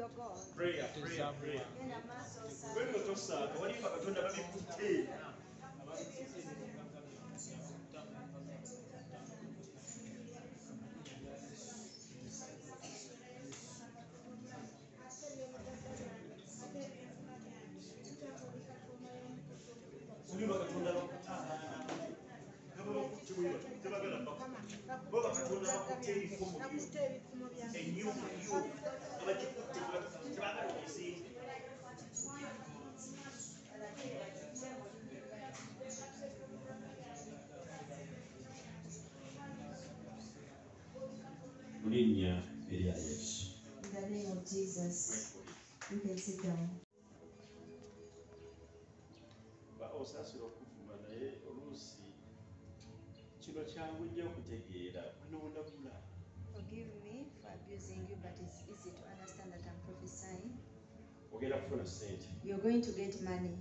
Prayer. When you talk about what if I don't have a tea? In the name of Jesus, you can sit down. Forgive me for abusing you, but it's easy to understand that I'm prophesying. You're going to get money.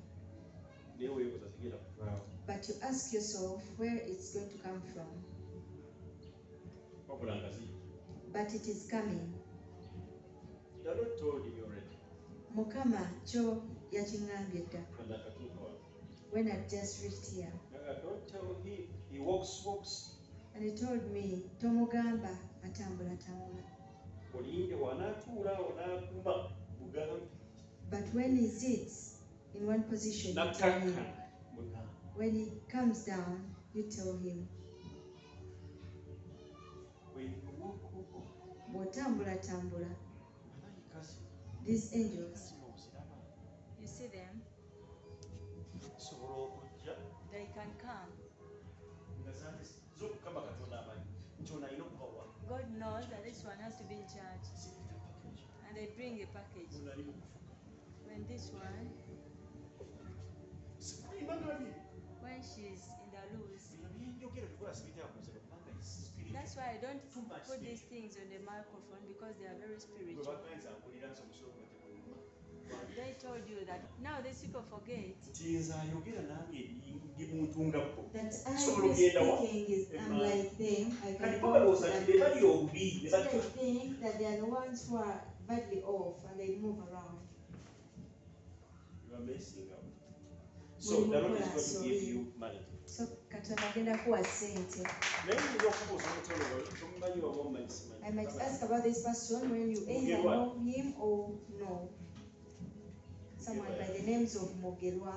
But you ask yourself where it's going to come from. But it is coming. The Lord told you already. Mukama cho yachingambye dda. When I just reached here. Don't tell him he walks. And he told me, Tomugamba atambula. But when he sits in one position, you tell him. When he comes down, you tell him. Tambula. These angels, you see them? They can come. God knows that this one has to be in charge. And they bring a package. When this one, when she's in the loose, that's why I don't put these things on the microphone, because they are very spiritual. They told you that now these people forget that I speaking is I'm like them. I can go to that. They think that they are the ones who are badly off and they move around. You are messing up. So the Lord is going to give you money. So I might ask about this person when you either know him or no. Someone by the names of Mogelwa.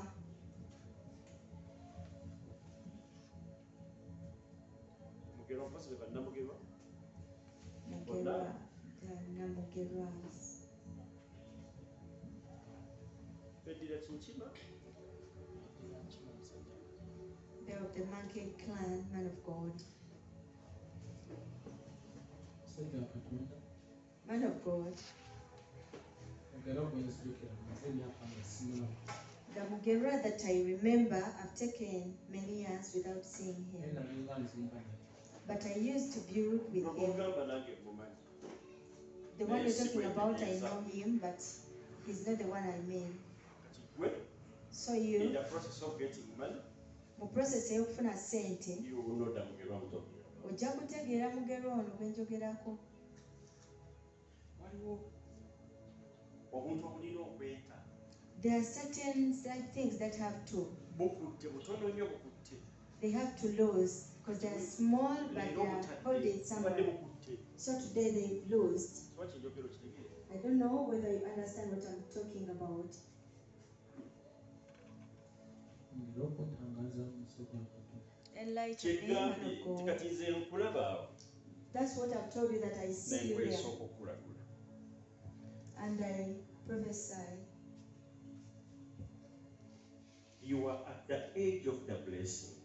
They're of the Monkey clan, man of God. Man of God. The Mugera that I remember, I've taken many years without seeing him. But I used to build with him. The one you're talking about, I know him, but he's not the one I mean. So you, in the process of getting money, mu process ey'okufuna sente, you will know that Mugera I'm talking about. Ojja kutegeera Mugera ono gwe njogerako. There are certain things that have to. They have to lose because they are small, but they are holding somewhere. So today they've lost. I don't know whether you understand what I'm talking about. Enlighten me, man of God. That's what I've told you, that I see you there. And I prophesy. You are at the edge of the blessing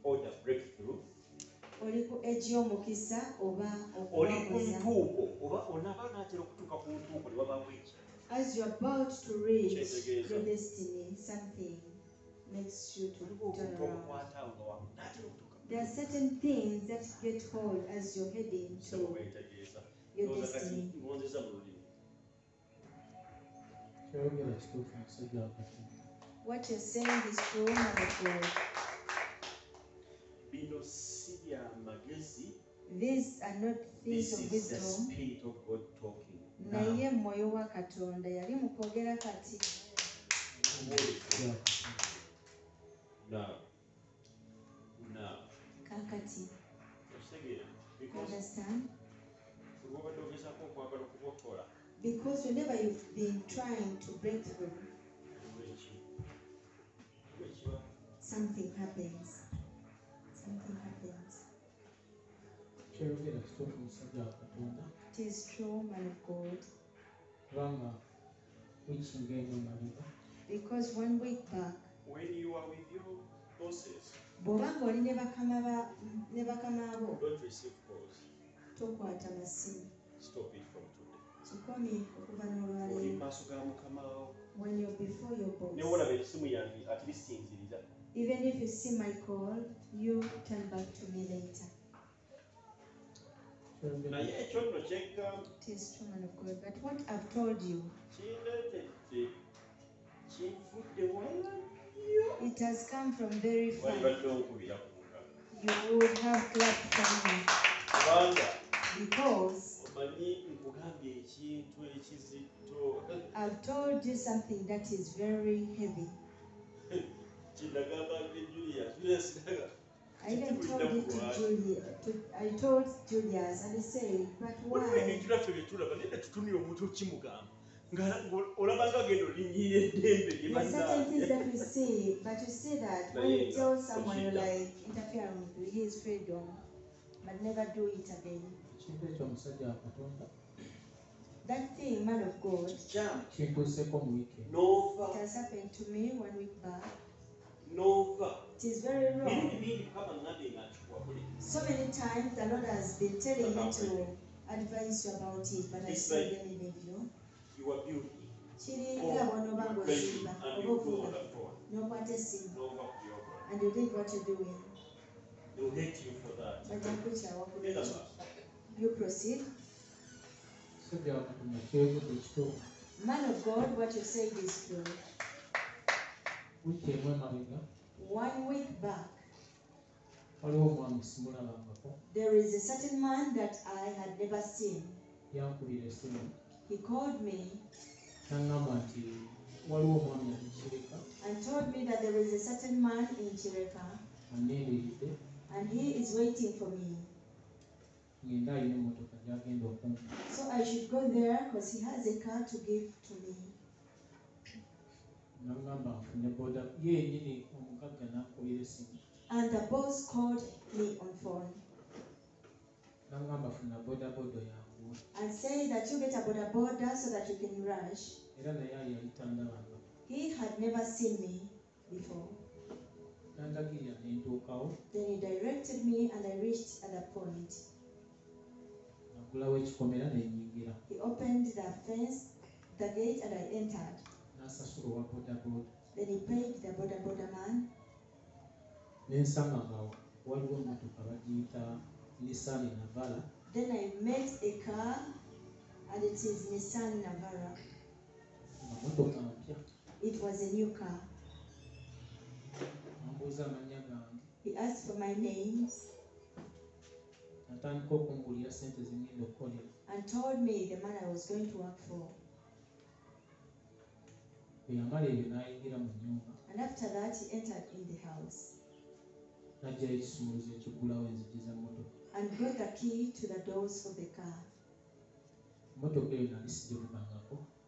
or the breakthrough. As you're about to reach your destiny, something makes you to turn around. There are certain things that get hold as you're heading to your destiny. What you're saying is true, man of God. These are not things of wisdom. This is the Spirit of God talking. naye mwoyo wa Katonda yali mu kwogera kati. Kakati. Understand? Because whenever you've been trying to break through, something happens. Something happens. It is true, man of God. Because 1 week back, when you are with your bosses, don't receive calls. Stop it from today. When you're before your boss, even if you see my call, you turn back to me later. It is true, man of God. But what I've told you, it has come from very far. You would have clapped for me. Because I've told you something that is very heavy. I even told it to Julia. I told Julius and I said, but why? There's certain things that we say, but you say that when you tell someone you like interfering with his freedom, but never do it again. That thing, man of God, it has happened to me 1 week back. It is very wrong. So many times the Lord has been telling me to advise you about it, but I said, let me leave you. You are building. And you did what you're doing. They'll hate you for that. You proceed. Man of God, what you said is true. 1 week back, there is a certain man that I had never seen. He called me and told me that there is a certain man in Chireka and he is waiting for me. So I should go there because he has a car to give to me. And the boss called me on phone and said that you get a boda so that you can rush. He had never seen me before. Then he directed me and I reached at that point. He opened the fence, the gate, and I entered. Then he paid the boda man. Then I met a car and it is Nissan Navara. It was a new car. He asked for my names and told me the man I was going to work for. And after that, he entered in the house and brought the key to the doors of the car.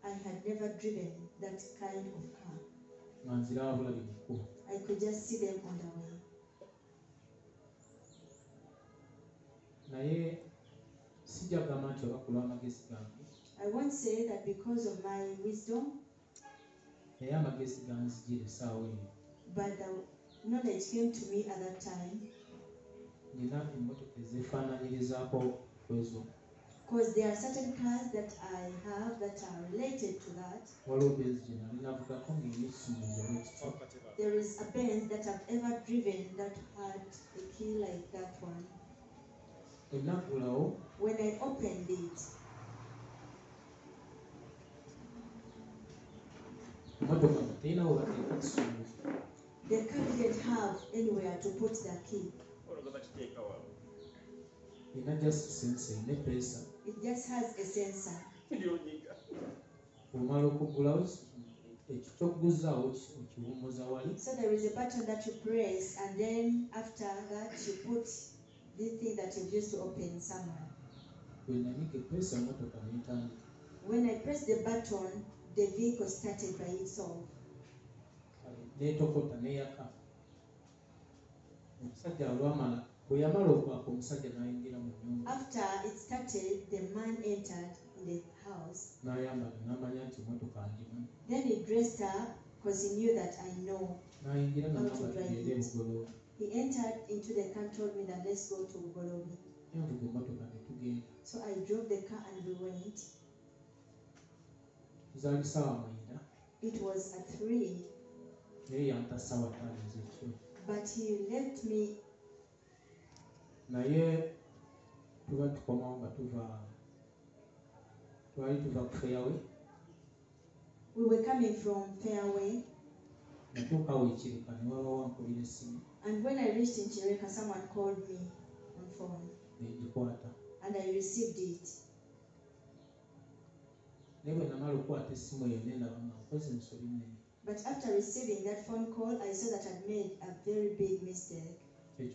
I had never driven that kind of car. I could just see them on the way. I won't say that because of my wisdom, but the knowledge came to me at that time. Because there are certain cars that I have that are related to that. There is a Benz that I've ever driven that had a key like that one. When I opened it, the car didn't have anywhere to put the key. It just has a sensor. So there is a button that you press, and then after that you put the thing that you've used to open somewhere. When I pressed the button, the vehicle started by itself. After it started, the man entered in the house. Then he dressed up because he knew that I know how to drive it. He entered into the car and told me that let's go to Golobi. So I drove the car and we went. It was at 3. But he left me. We were coming from Fairway. And when I reached in Chireka, someone called me on phone. And I received it. But after receiving that phone call, I saw that I'd made a very big mistake. And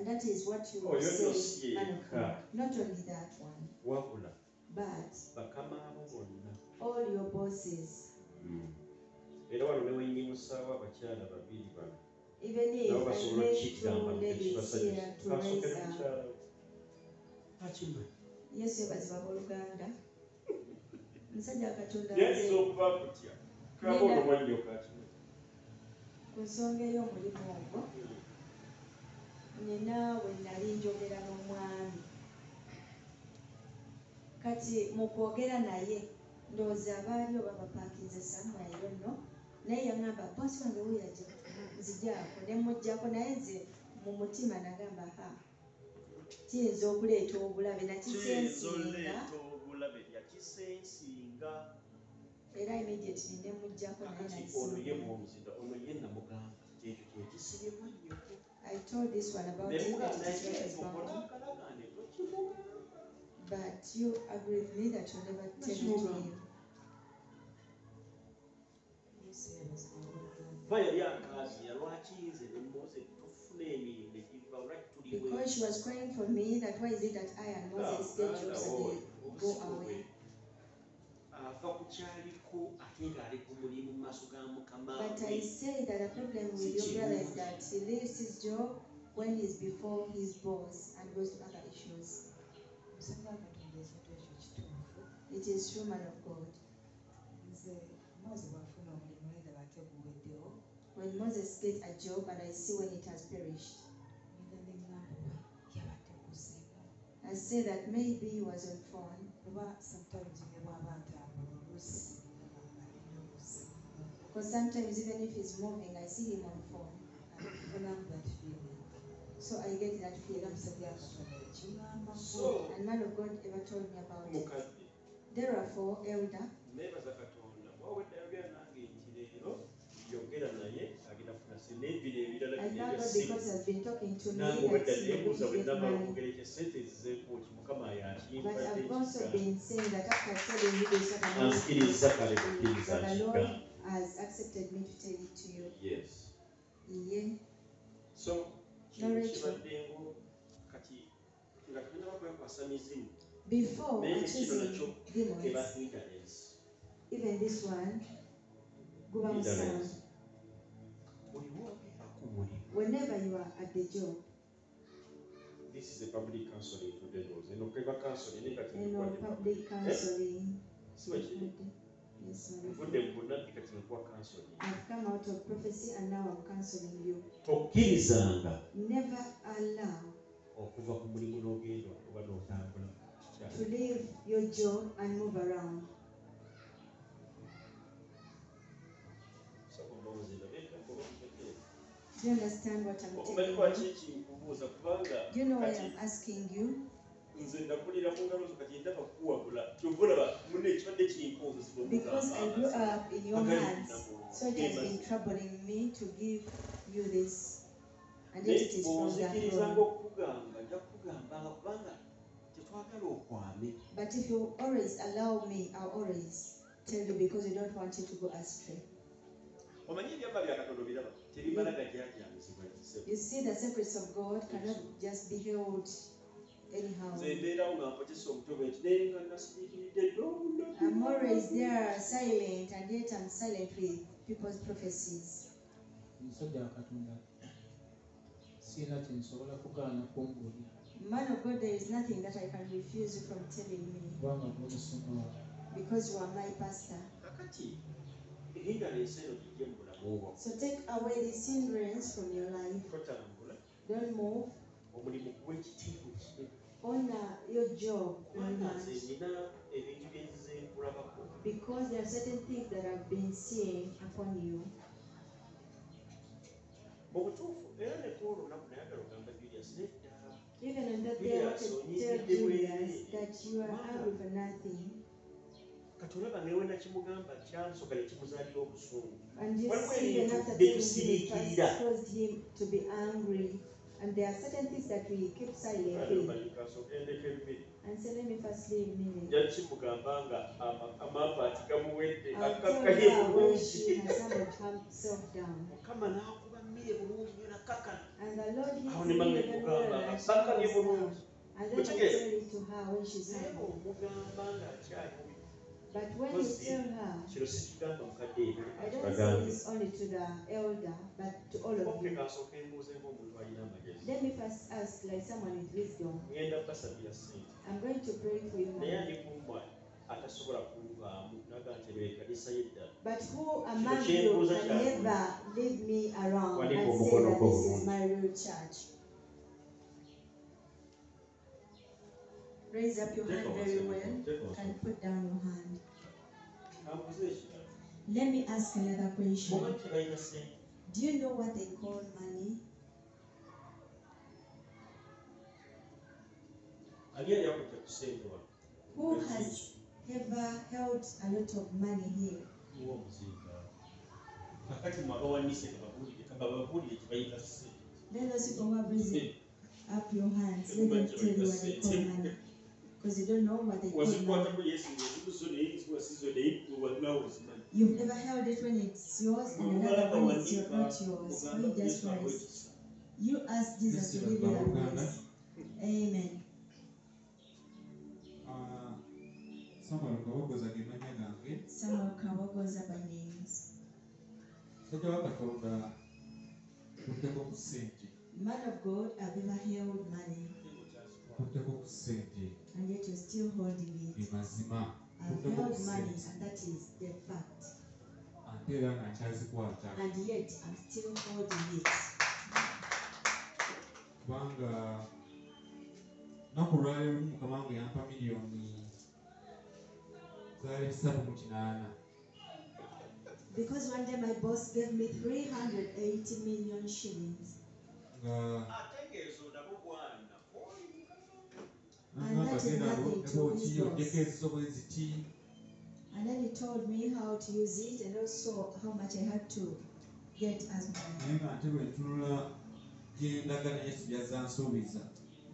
that is what you say, man of God. Not only that one, but all your bosses. Even if I make 2 ladies here to raise up. Yes, you was Uganda. Musajja Katonda kusonga ey'omulimu ogwo nina we nali njogera n'omwami kati mu kwogera naye ndowooza abaali oba bapaakinze samwayo nno naye yaŋŋamba boosi wange weyajja nzigyako ne muggyako naye nze mu mutima nagamba kiyinza okuleeta obulabe nakisensinga era immediately ne muggyako naye I told this one about it, that it is what is wrong. But you agree with me that you'll never tell it to him. Because she was crying for me, that why is it that I and Moses get jobs and they go away? But I say that the problem with your brother is that he leaves his job when he's before his boss and goes to other issues. It is true, man of God. When Moses gets a job and I see when it has perished, I say that maybe he was on phone. Because sometimes even if he's moving, I see him on phone. So I get that feeling. And man of God ever told me about it. Therefore, elder, I thank God because I've been talking to me that he will get money. But I've also been saying that after telling you this, that the Lord has accepted me to tell it to you. Yes. Yeah. So, before accusing demons, even this one, whenever you are at the job, this is a public counseling today. Public counseling. Yes, I've come out of prophecy and now I'm counseling you. Never allow to leave your job and move around. Do you understand what I'm telling you? Do you know why I'm asking you? Because I grew up in your hands, so it has been troubling me to give you this, and yet it is from the throne. But if you always allow me, I'll always tell you because you don't want you to go astray. You see, the secrets of God cannot just be held anyhow. I'm always there silent, and yet I'm silent with people's prophecies. Man of God, there is nothing that I can refuse you from telling me, because you are my pastor. So take away this hindrance from your life. Don't move. Honor your job very much. Because there are certain things that have been seen upon you. Even on that day, I want to tell Julius that you are angry for nothing. And you see, even after telling him, it first caused him to be angry. And there are certain things that we keep silent with. And so let me first leave Millie. I'll tell her when she has humbled herself down. And the Lord hits me very well and she comes down. And then I tell it to her when she's humble. But when you tell her, I don't say this only to the elder, but to all of you. Let me first ask, like someone with wisdom. I'm going to pray for you now. But who among you can never leave me around and say that this is my real church? Raise up your hand very well and put down your hand. Let me ask another question. Do you know what they call money? Who has ever held a lot of money here? Let those people who are raising up your hands, let them tell you what they call money. Because you don't know what they call money. You've never held it when it's yours and another when it's not yours. We just rise. You ask Jesus to give you that grace. Amen. Samuel Kabogoza by names. Man of God, I've never held money. And yet you're still holding it. I've held money, and that is the fact. And yet I'm still holding it. Because one day my boss gave me 380 million shillings. And that is nothing to his boss. And then he told me how to use it and also how much I had to get as money.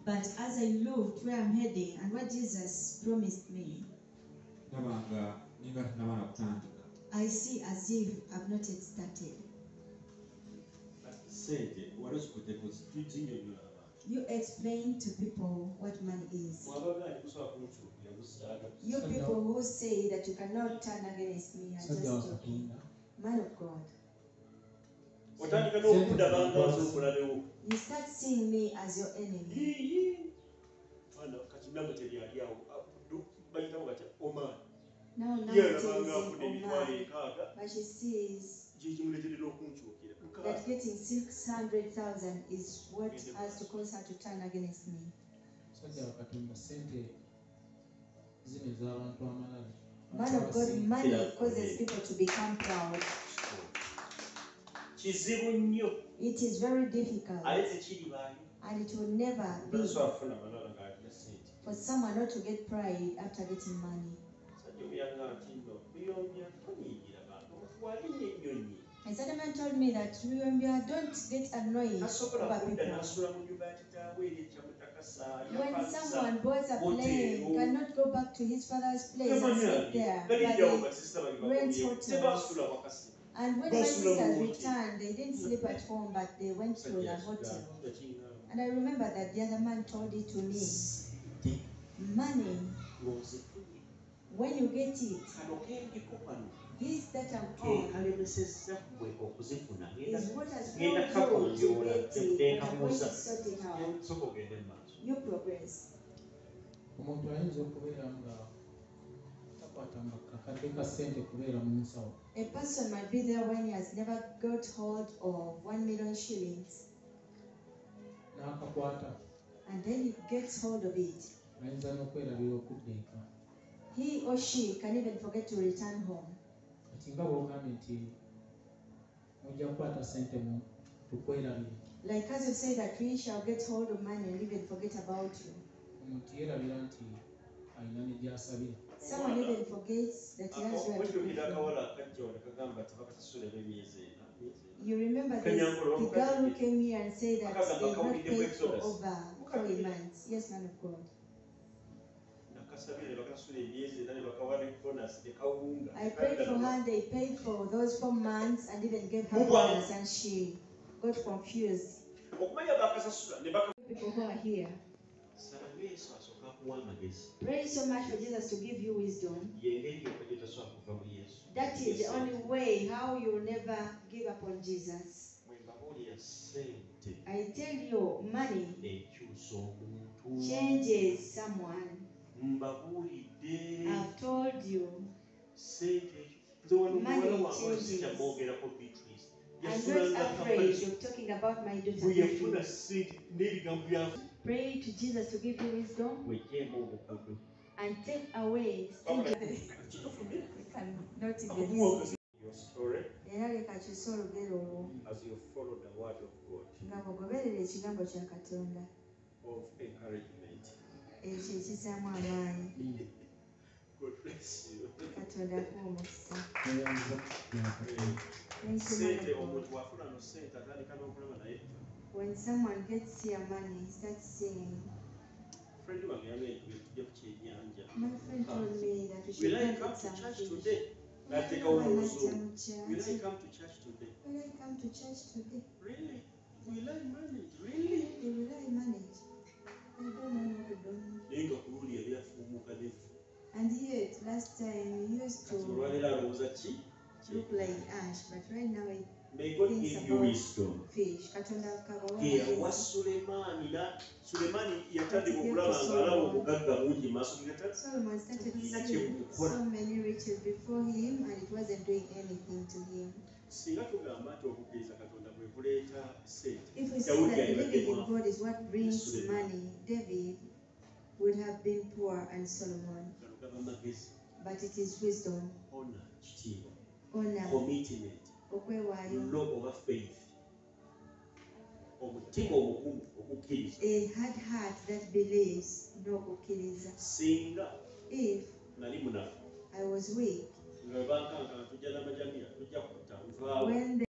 But as I looked where I'm heading and what Jesus promised me, I see as if I've not yet started. You explain to people what money is. You people who say that you cannot turn against me are just joking. Man of God. You start seeing me as your enemy. Now it is in Oman. But she sees that getting 600,000 is what has to cause her to turn against me. Man of God, money causes people to become proud. It is very difficult. And it will never be for someone not to get pride after getting money. And someone told me that don't get annoyed over people. When someone boards a plane, cannot go back to his father's place and sleep there, but they rent hotels. And when my sisters returned, they didn't sleep at home, but they went to the hotel. And I remember that the other man told it to me. Money, when you get it, this that I'm on is what has brought you to get it, and I'm going to sort it out. You progress. A person might be there when he has never got hold of 1 million shillings. And then he gets hold of it. He or she can even forget to return home. Like as you say that we shall get hold of money and even forget about you. Someone even forgets that he has where to go. You remember the girl who came here and said that they not paid for over 4 months. Yes, man of God. I prayed for her, they paid for those 4 months and even gave her bonus, and she got confused. People who are here, pray so much for Jesus to give you wisdom. That is the only way how you will never give up on Jesus. I tell you, money changes someone. I've told you, money changes. I'm not afraid of talking about my daughter. Pray to Jesus to give you wisdom and take away stinginess. Not even Your story as you follow the word of God of encouragement. God bless you. When someone gets your money, he starts saying, my friend told me that we should come to church today. Will I come to church today? Will I come to church today? Really? Will I manage? Really? Will I manage? I don't know what to do. And yet, last time he used to look like ash, but right now it may God give you wisdom. Fish. Sulemani yatandika okulaba ng'alaba obugagga bungi maaso Solomon started seeing so many riches before him, and it wasn't doing anything to him. If we say that believing in God is what brings money, David would have been poor and Solomon. But it is wisdom, honor, commitment, love of faith, a hard heart that believes, no kukiriza. If I was weak, when